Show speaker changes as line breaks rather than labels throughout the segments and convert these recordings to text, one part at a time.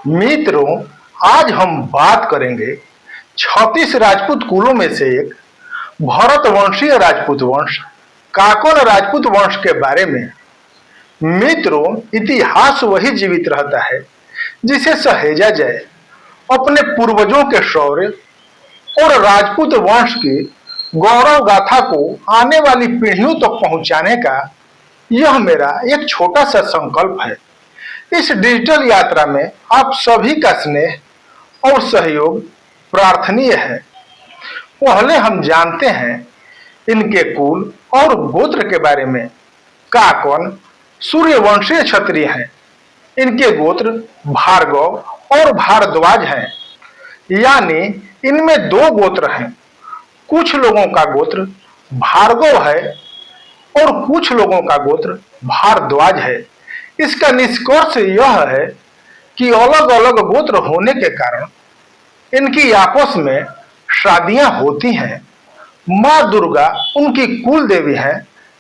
मित्रों, आज हम बात करेंगे 36 राजपूत कुलों में से एक भरत वंशीय राजपूत वंश काकोन राजपूत वंश के बारे में। मित्रों, इतिहास वही जीवित रहता है जिसे सहेजा जाए। अपने पूर्वजों के शौर्य और राजपूत वंश की गौरव गाथा को आने वाली पीढ़ियों तक पहुंचाने का यह मेरा एक छोटा सा संकल्प है। इस डिजिटल यात्रा में आप सभी का स्नेह और सहयोग प्रार्थनीय है। पहले हम जानते हैं इनके कुल और गोत्र के बारे में। काकन सूर्यवंशीय क्षत्रिय हैं। इनके गोत्र भार्गव और भारद्वाज हैं, यानी इनमें दो गोत्र हैं। कुछ लोगों का गोत्र भार्गव है और कुछ लोगों का गोत्र भारद्वाज है। इसका निष्कर्ष यह है कि अलग अलग गोत्र होने के कारण इनकी आपस में शादियां होती हैं। माँ दुर्गा उनकी कुल देवी हैं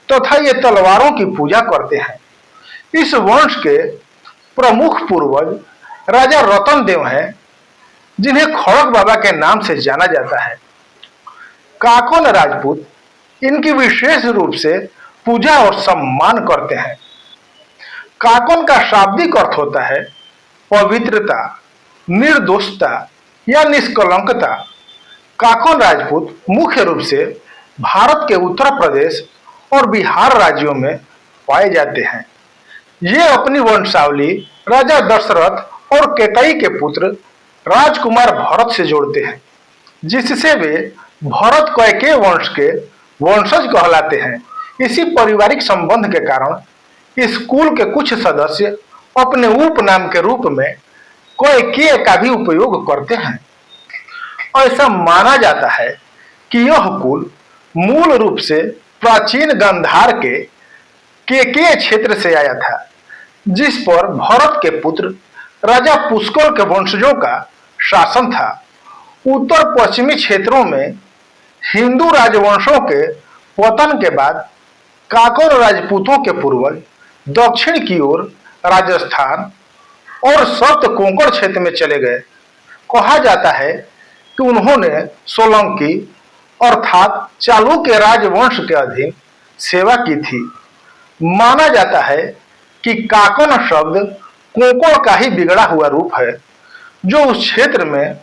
तथा ये तलवारों की पूजा करते हैं। इस वंश के प्रमुख पूर्वज राजा रतन देव हैं, जिन्हें खड़ग बाबा के नाम से जाना जाता है। काकोन राजपूत इनकी विशेष रूप से पूजा और सम्मान करते हैं। काकोन का शाब्दिक अर्थ होता है पवित्रता, निर्दोषता या निष्कलंकता। काकोन राजपूत मुख्य रूप से भारत के उत्तर प्रदेश और बिहार राज्यों में पाए जाते हैं। ये अपनी वंशावली राजा दशरथ और केकई के पुत्र राजकुमार भरत से जोड़ते हैं, जिससे वे भरत कैकेय वंश के वंशज कहलाते हैं। इसी पारिवारिक संबंध के कारण इस कुल के कुछ सदस्य अपने उपनाम के रूप में कैकेय का भी उपयोग करते हैं। ऐसा माना जाता है कि यह कुल मूल रूप से प्राचीन गांधार के केकेय क्षेत्र से आया था, जिस पर भरत के पुत्र राजा पुष्कर के वंशजों का शासन था। उत्तर पश्चिमी क्षेत्रों में हिंदू राजवंशों के पतन के बाद काकोन राजपूतों के पूर्वज दक्षिण की ओर राजस्थान और सप्त कोंकण क्षेत्र में चले गए। कहा जाता है कि उन्होंने सोलंकी अर्थात चालुक्य राजवंश के अधीन सेवा की थी। माना जाता है कि काकोन शब्द कोंकण का ही बिगड़ा हुआ रूप है, जो उस क्षेत्र में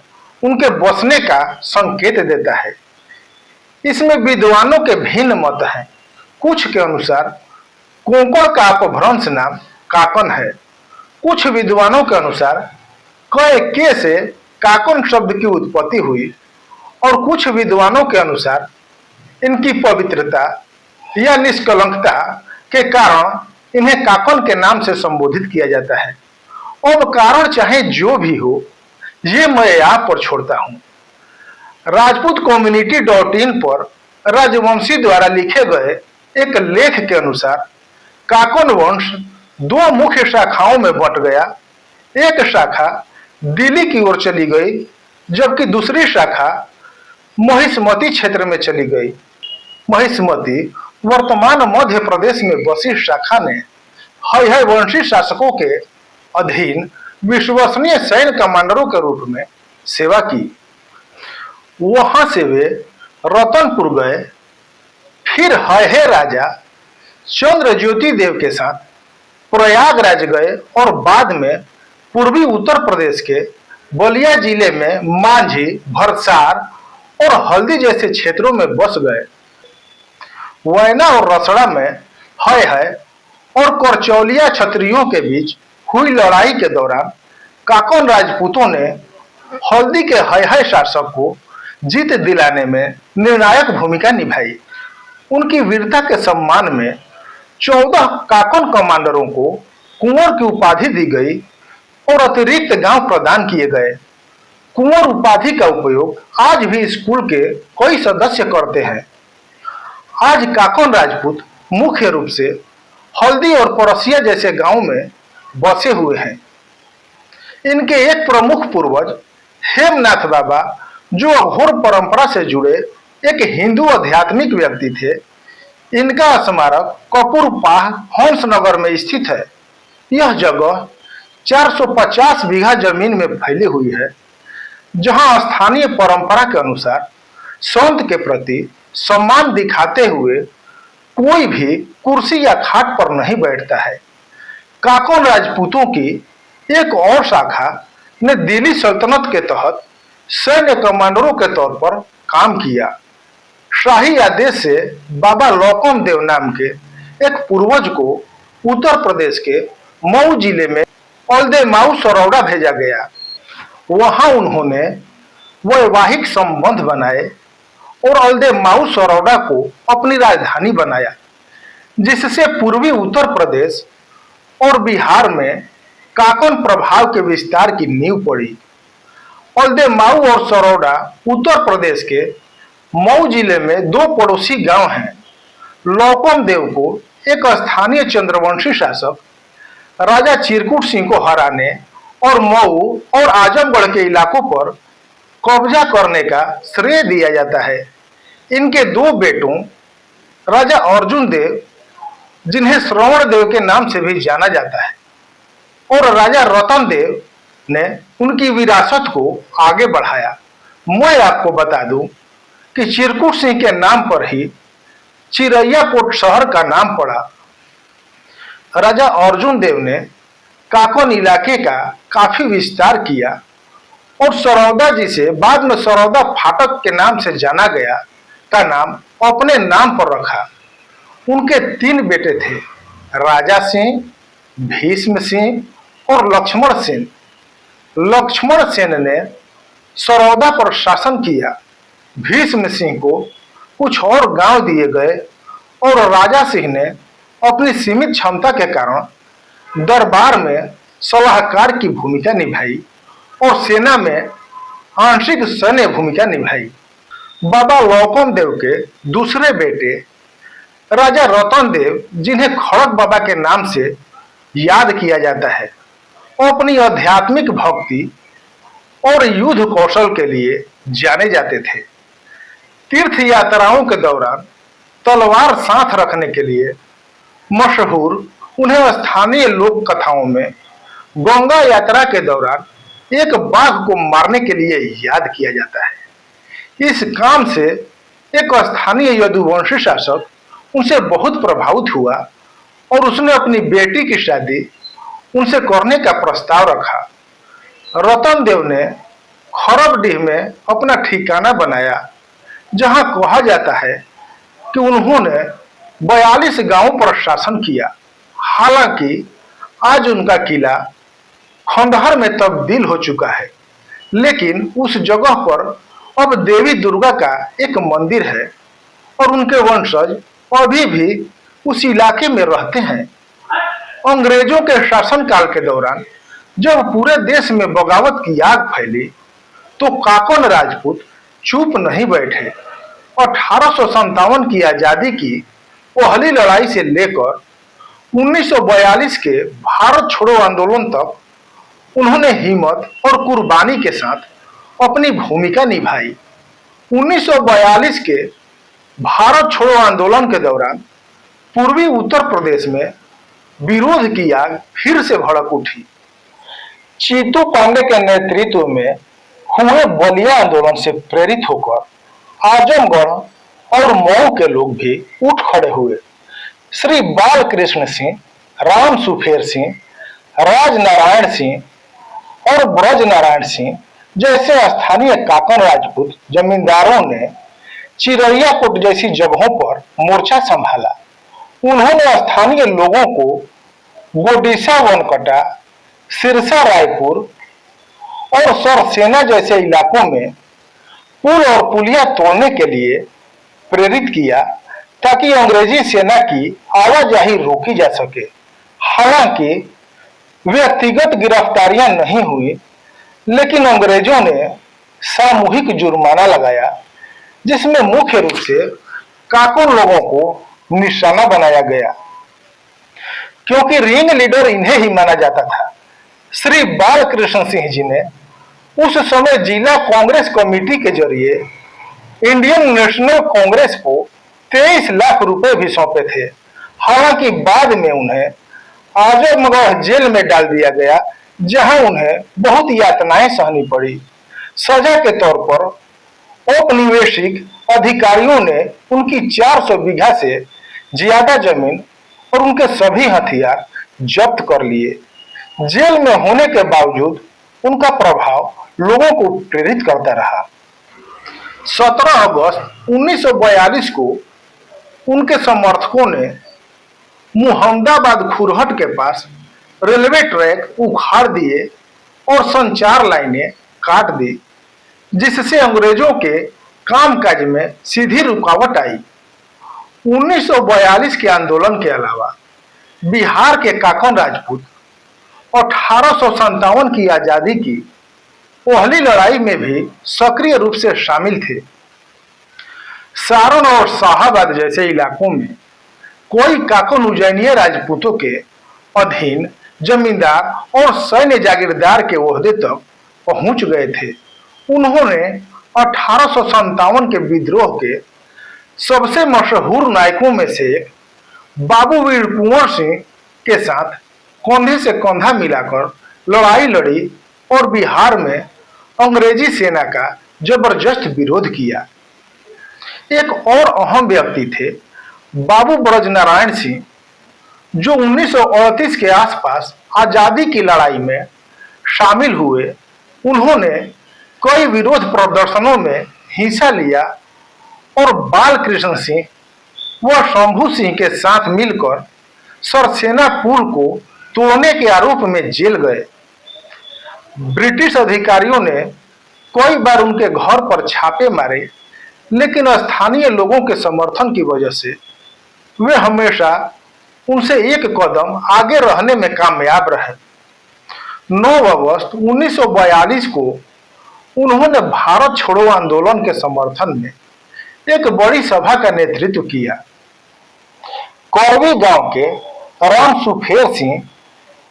उनके बसने का संकेत देता है। इसमें विद्वानों के भिन्न मत हैं। कुछ के अनुसार कोंकण का अपभ्रंश नाम काकन है। कुछ विद्वानों के अनुसार कैकेय से काकन शब्द की उत्पत्ति हुई और कुछ विद्वानों के अनुसार इनकी पवित्रता या निष्कलंकता के कारण इन्हें काकन के नाम से संबोधित किया जाता है। अब कारण चाहे जो भी हो, ये मैं आप पर छोड़ता हूं। rajputcommunity.in पर राजवंशी द्वारा लिखे गए एक लेख के अनुसार काकोन वंश दो मुख्य शाखाओं में बंट गया। एक शाखा दिल्ली की ओर चली गई, जबकि दूसरी शाखा महिष्मती क्षेत्र में चली गई। महिष्मती वर्तमान मध्य प्रदेश में बसी शाखा ने है वंशी शासकों के अधीन विश्वसनीय सैन्य कमांडरों के रूप में सेवा की। वहां से वे रतनपुर गए, फिर है राजा चंद्रज्योति देव के साथ प्रयागराज गए और बाद में पूर्वी उत्तर प्रदेश के बलिया जिले में मांझी, भरसार और हल्दी जैसे क्षेत्रों में बस गए। वैना और रसड़ा में है और करचौलिया क्षत्रियों के बीच हुई लड़ाई के दौरान काकोन राजपूतों ने हल्दी के है शासक को जीत दिलाने में निर्णायक भूमिका निभाई। उनकी वीरता के सम्मान में 14 काकोन कमांडरों को कुंवर की उपाधि दी गई और अतिरिक्त गांव प्रदान किए गए। कुंवर उपाधि का उपयोग आज भी स्कूल के कई सदस्य करते हैं। आज काकोन राजपूत मुख्य रूप से हल्दी और परसिया जैसे गांव में बसे हुए हैं। इनके एक प्रमुख पूर्वज हेमनाथ बाबा, जो अघोर परंपरा से जुड़े एक हिंदू आध्यात्मिक व्यक्ति थे। इनका स्मारक कपूरपाह हंसनगर में स्थित है। यह जगह 450 बीघा जमीन में फैली हुई है, जहां स्थानीय परंपरा के अनुसार संत के प्रति सम्मान दिखाते हुए कोई भी कुर्सी या खाट पर नहीं बैठता है। काकोन राजपूतों की एक और शाखा ने दिल्ली सल्तनत के तहत सैन्य कमांडरों के तौर पर काम किया। शाही आदेश से बाबा लौकम देव नाम के एक पूर्वज को उत्तर प्रदेश के मऊ जिले में औल्दे माऊ सरौड़ा भेजा गया। वहां उन्होंने वैवाहिक संबंध बनाए और औल्दे माऊ सरौड़ा को अपनी राजधानी बनाया, जिससे पूर्वी उत्तर प्रदेश और बिहार में काकोन प्रभाव के विस्तार की नींव पड़ी। औल्दे माऊ और सरौड़ा उत्तर प्रदेश के मऊ जिले में दो पड़ोसी गांव हैं। लौकम देव को एक स्थानीय चंद्रवंशी शासक राजा चिरकुट सिंह को हराने और मऊ और आजमगढ़ के इलाकों पर कब्जा करने का श्रेय दिया जाता है। इनके दो बेटों राजा अर्जुन देव, जिन्हें श्रवण देव के नाम से भी जाना जाता है, और राजा रतन देव ने उनकी विरासत को आगे बढ़ाया। मैं आपको बता दूं कि चिरकुट सिंह के नाम पर ही चिरैयाकोट शहर का नाम पड़ा। राजा अर्जुन देव ने काकोन इलाके का काफी विस्तार किया और सरौदा, जिसे बाद में सरौदा फाटक के नाम से जाना गया, का नाम अपने नाम पर रखा। उनके 3 बेटे थे, राजा सिंह, भीष्म सिंह और लक्ष्मण सेन। लक्ष्मण सेन ने सरौदा पर शासन किया। भीष्म सिंह को कुछ और गांव दिए गए और राजा सिंह ने अपनी सीमित क्षमता के कारण दरबार में सलाहकार की भूमिका निभाई और सेना में आंशिक सैन्य भूमिका निभाई। बाबा लौकम देव के दूसरे बेटे राजा रतन देव, जिन्हें खड़क बाबा के नाम से याद किया जाता है, अपनी आध्यात्मिक भक्ति और युद्ध कौशल के लिए जाने जाते थे। तीर्थ यात्राओं के दौरान तलवार साथ रखने के लिए मशहूर उन्हें स्थानीय लोक कथाओं में गंगा यात्रा के दौरान एक बाघ को मारने के लिए याद किया जाता है। इस काम से एक स्थानीय यदुवंशी शासक उनसे बहुत प्रभावित हुआ और उसने अपनी बेटी की शादी उनसे करने का प्रस्ताव रखा। रतन देव ने खरबडीह में अपना ठिकाना बनाया, जहां कहा जाता है कि उन्होंने 42 गांवों पर शासन किया। हालांकि आज उनका किला खंडहर में तब्दील हो चुका है, लेकिन उस जगह पर अब देवी दुर्गा का एक मंदिर है और उनके वंशज अभी भी उस इलाके में रहते हैं। अंग्रेजों के शासनकाल के दौरान जब पूरे देश में बगावत की आग फैली, तो काकोन राजपूत चुप नहीं बैठे। 1857 की आजादी की पहली लड़ाई से लेकर 1942 के भारत छोड़ो आंदोलन तक उन्होंने हिम्मत और कुर्बानी के साथ अपनी भूमिका निभाई। 1942 के भारत छोड़ो आंदोलन के दौरान पूर्वी उत्तर प्रदेश में विरोध की आग फिर से भड़क उठी। चीतू पांडे के नेतृत्व में हुए बलिया आंदोलन से प्रेरित होकर आजमगढ़ और मऊ के लोग भी उठ खड़े हुए। श्री बालकृष्ण सिंह, राम सुफेर सिंह, राजनारायण सिंह और ब्रज नारायण सिंह जैसे स्थानीय काकन राजपूत जमींदारों ने चिरैयाकोट जैसी जगहों पर मोर्चा संभाला। उन्होंने स्थानीय लोगों को गोडीसा वनकटा, सिरसा रायपुर और सरसेना जैसे इलाकों में पुल और पुलिया तोड़ने के लिए प्रेरित किया, ताकि अंग्रेजी सेना की आवाजाही रोकी जा सके। हालांकि व्यक्तिगत गिरफ्तारियां नहीं हुई, लेकिन अंग्रेजों ने सामूहिक जुर्माना लगाया, जिसमें मुख्य रूप से काकोन लोगों को निशाना बनाया गया, क्योंकि रिंग लीडर इन्हें ही माना जाता था। श्री बालकृष्ण सिंह जी ने उस समय जिला कांग्रेस कमेटी के जरिए इंडियन नेशनल कांग्रेस को 23 लाख रुपए भी सौंपे थे। हालांकि बाद में उन्हें आजमगढ़ जेल में डाल दिया गया, जहां उन्हें बहुत यातनाएं सहनी पड़ी। सजा के तौर पर औपनिवेशिक अधिकारियों ने उनकी 400 बीघा से ज्यादा जमीन और उनके सभी हथियार जब्त कर लिए। जेल में होने के बावजूद उनका प्रभाव लोगों को प्रेरित करता रहा। 17 अगस्त 1942 को उनके समर्थकों ने मुहम्मदाबाद खुरहट के पास रेलवे ट्रैक उखाड़ दिए और संचार लाइनें काट दी, जिससे अंग्रेजों के कामकाज में सीधी रुकावट आई। 1942 के आंदोलन के अलावा बिहार के काकन राजपूत 1857 की आजादी की पहली लड़ाई में भी सक्रिय रूप से शामिल थे। सारण और शाहाबाद जैसे इलाकों में कोई काकन उज्जैनीय राजपूतों के अधीन जमींदार और सैन्य जागीरदार के ओहदे तक पहुंच गए थे। उन्होंने 1857 के विद्रोह के सबसे मशहूर नायकों में से एक बाबू वीर कुंवर सिंह के साथ कंधे से कंधा मिलाकर लड़ाई लड़ी और बिहार में अंग्रेजी सेना का जबरदस्त विरोध किया। एक और अहम व्यक्ति थे बाबू ब्रजनारायण सिंह, जो 1938 के आसपास आजादी की लड़ाई में शामिल हुए। उन्होंने कई विरोध प्रदर्शनों में हिस्सा लिया और बाल कृष्ण सिंह व शंभू सिंह के साथ मिलकर सरसेना पुल को तोड़ने के आरोप में जेल गए। ब्रिटिश अधिकारियों ने कई बार उनके घर पर छापे मारे, लेकिन स्थानीय लोगों के समर्थन की वजह से वे हमेशा उनसे एक कदम आगे रहने में कामयाब रहे। 9 अगस्त 1942 को उन्होंने भारत छोड़ो आंदोलन के समर्थन में एक बड़ी सभा का नेतृत्व किया। करवी गांव के राम सुफेर सिंह,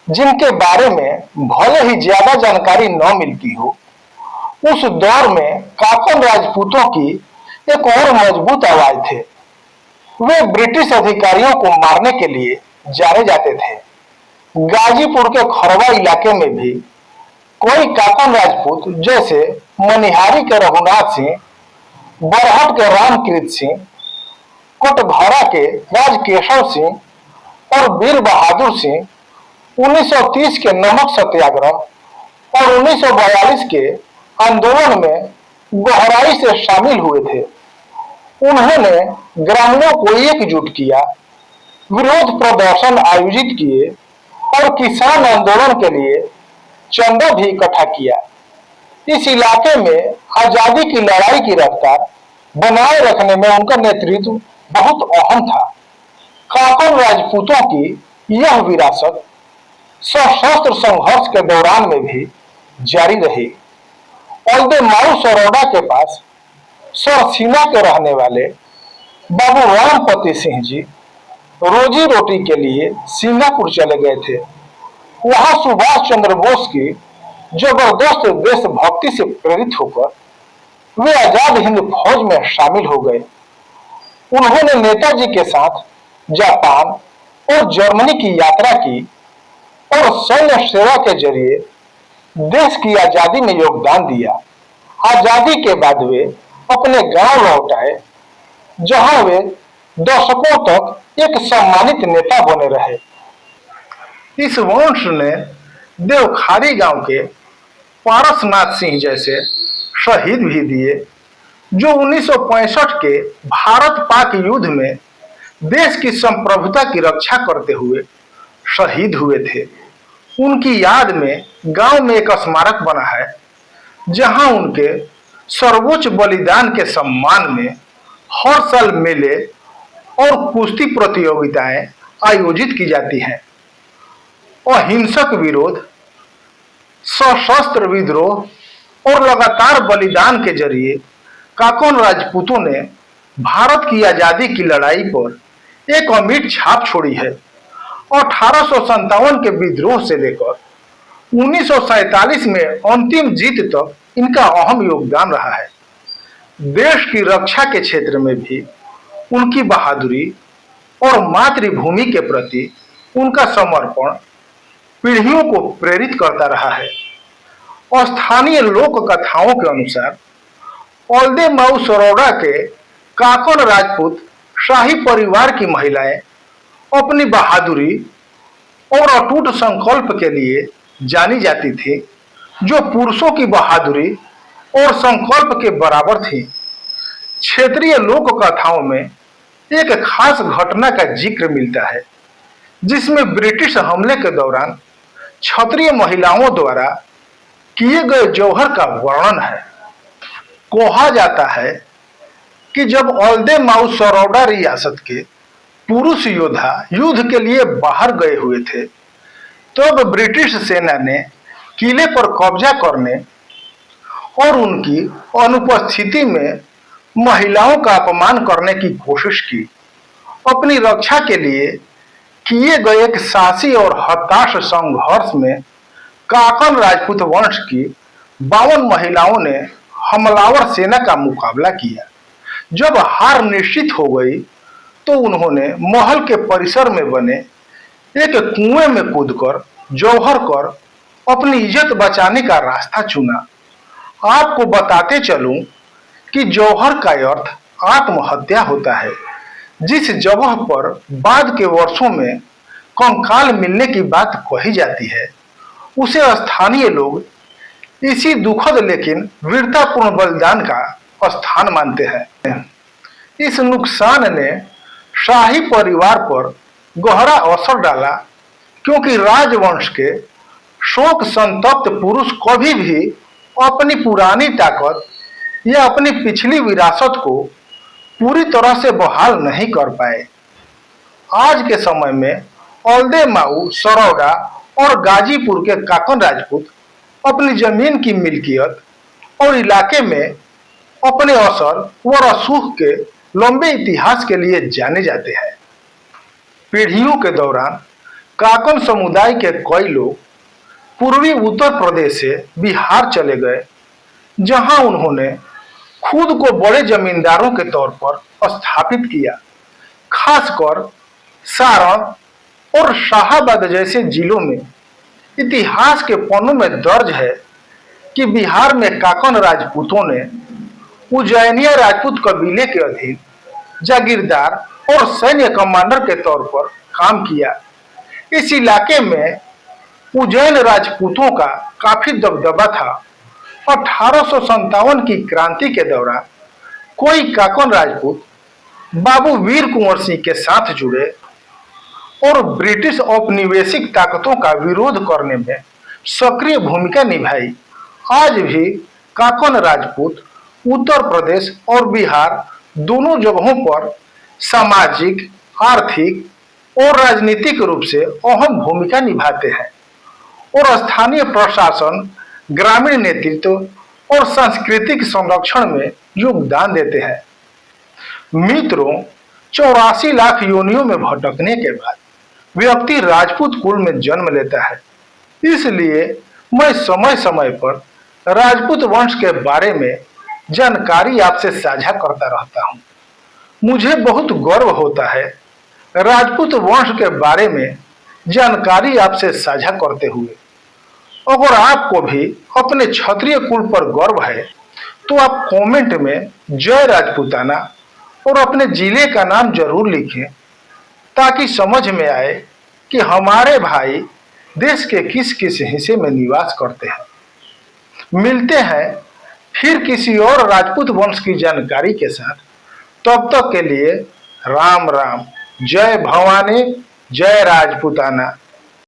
जिनके बारे में भले ही ज्यादा जानकारी न मिलती हो, उस दौर में काकन राजपूतों की एक और मजबूत आवाज थे। वे ब्रिटिश अधिकारियों को मारने के लिए जाने जाते थे। गाजीपुर के खरवा इलाके में भी कोई काकन राजपूत जैसे मनिहारी के रघुनाथ सिंह, बरहट के रामकृत सिंह, कोटघरा के राजकेशव सिंह और वीर बहादुर सिंह 1930 के नमक सत्याग्रह और 1942 के आंदोलन में गहराई से शामिल हुए थे। उन्होंने ग्रामीणों को एकजुट किया, विरोध प्रदर्शन आयोजित किए और किसान आंदोलन के लिए चंदा भी इकट्ठा किया। इस इलाके में आजादी की लड़ाई की रफ्तार बनाए रखने में उनका नेतृत्व बहुत अहम था। काकन राजपूतों की यह विरासत सशस्त्र संघर्ष के दौरान में भी जारी रही। औल्दे मारू सरोडा के पास सरसीना के रहने वाले बाबू रामपति सिंह जी रोजी रोटी के लिए सिंगापुर चले गए थे। वहां सुभाष चंद्र बोस की जबरदस्त देशभक्ति से प्रेरित होकर वे आजाद हिंद फौज में शामिल हो गए। उन्होंने नेताजी के साथ जापान और जर्मनी की यात्रा की और सैन्य सेवा के जरिए देश की आजादी में योगदान दिया। आजादी के बाद वे अपने गांव लौट आए, जहां वे दशकों तक एक सम्मानित नेता बने रहे। इस वंश ने देवखारी गांव के पारसनाथ सिंह जैसे शहीद भी दिए, जो 1965 के भारत पाक युद्ध में देश की संप्रभुता की रक्षा करते हुए शहीद हुए थे। उनकी याद में गांव में एक स्मारक बना है, जहां उनके सर्वोच्च बलिदान के सम्मान में हर साल मेले और कुश्ती प्रतियोगिताएं आयोजित की जाती हैं। अहिंसक विरोध, सशस्त्र विद्रोह और लगातार बलिदान के जरिए काकन राजपूतों ने भारत की आजादी की लड़ाई पर एक अमिट छाप छोड़ी है। 1857 के विद्रोह से लेकर 1947 में अंतिम जीत तक इनका अहम योगदान रहा है। देश की रक्षा के क्षेत्र में भी उनकी बहादुरी और मातृभूमि के प्रति उनका समर्पण पीढ़ियों को प्रेरित करता रहा है। और स्थानीय लोक कथाओं के अनुसार औल्दे माऊ सरोड़ा के काकन राजपूत शाही परिवार की महिलाएं अपनी बहादुरी और अटूट संकल्प के लिए जानी जाती थी, जो पुरुषों की बहादुरी और संकल्प के बराबर थी। क्षेत्रीय लोक कथाओं में एक खास घटना का जिक्र मिलता है, जिसमें ब्रिटिश हमले के दौरान क्षत्रिय महिलाओं द्वारा किए गए जौहर का वर्णन है। कहा जाता है कि जब औल्दे माऊ सरोड़ा रियासत के पुरुष योद्धा युद्ध के लिए बाहर गए हुए थे, तब ब्रिटिश सेना ने किले पर कब्जा करने और उनकी अनुपस्थिति में महिलाओं का अपमान करने की कोशिश की। अपनी रक्षा के लिए किए गए एक साहसी और हताश संघर्ष में काकन राजपूत वंश की 52 महिलाओं ने हमलावर सेना का मुकाबला किया। जब हार निश्चित हो गई तो उन्होंने महल के परिसर में बने एक कुएं में कूदकर जौहर कर अपनी इज्जत बचाने का रास्ता चुना। आपको बताते चलूं कि जौहर का अर्थ आत्महत्या होता है। जिस जगह पर बाद के वर्षों में कंकाल मिलने की बात कही जाती है, उसे स्थानीय लोग इसी दुखद लेकिन वीरतापूर्ण बलिदान का स्थान मानते हैं। इस नुकसान ने शाही परिवार पर गहरा असर डाला, क्योंकि राजवंश के शोक संतप्त पुरुष कभी भी अपनी पुरानी ताकत या अपनी पिछली विरासत को पूरी तरह से बहाल नहीं कर पाए। आज के समय में औल्दे माऊ सरोड़ा और गाजीपुर के काकन राजपूत अपनी जमीन की मिल्कियत और इलाके में अपने असर व रसूख के लंबे इतिहास के लिए जाने जाते हैं। पीढ़ियों के दौरान काकन समुदाय के कई लोग पूर्वी उत्तर प्रदेश से बिहार चले गए, जहां उन्होंने खुद को बड़े जमींदारों के तौर पर स्थापित किया। खासकर सारण और शाहाबाद जैसे जिलों में इतिहास के पन्नों में दर्ज है कि बिहार में काकन राजपूतों ने उज्जैनिया राजपूत कबीले के अधीन जागीरदार और सैन्य कमांडर के तौर पर काम किया। इस इलाके में उज्जैन राजपूतों का काफी दबदबा था। 1857 की क्रांति के दौरान कोई काकन राजपूत बाबू वीर कुंवर सिंह के साथ जुड़े और ब्रिटिश औपनिवेशिक ताकतों का विरोध करने में सक्रिय भूमिका निभाई। आज भी काकन राजपूत उत्तर प्रदेश और बिहार दोनों जगहों पर सामाजिक, आर्थिक और राजनीतिक रूप से अहम भूमिका निभाते हैं और स्थानीय प्रशासन, ग्रामीण नेतृत्व और सांस्कृतिक संरक्षण में योगदान देते हैं। मित्रों, 84 लाख योनियों में भटकने के बाद व्यक्ति राजपूत कुल में जन्म लेता है। इसलिए मैं समय समय पर राजपूत वंश के बारे में जानकारी आपसे साझा करता रहता हूँ। मुझे बहुत गर्व होता है राजपूत वंश के बारे में जानकारी आपसे साझा करते हुए। अगर आपको भी अपने क्षत्रिय कुल पर गर्व है तो आप कमेंट में जय राजपूताना और अपने जिले का नाम जरूर लिखें, ताकि समझ में आए कि हमारे भाई देश के किस किस हिस्से में निवास करते हैं। मिलते हैं फिर किसी और राजपूत वंश की जानकारी के साथ। तब तक के लिए राम राम। जय भवानी, जय राजपूताना।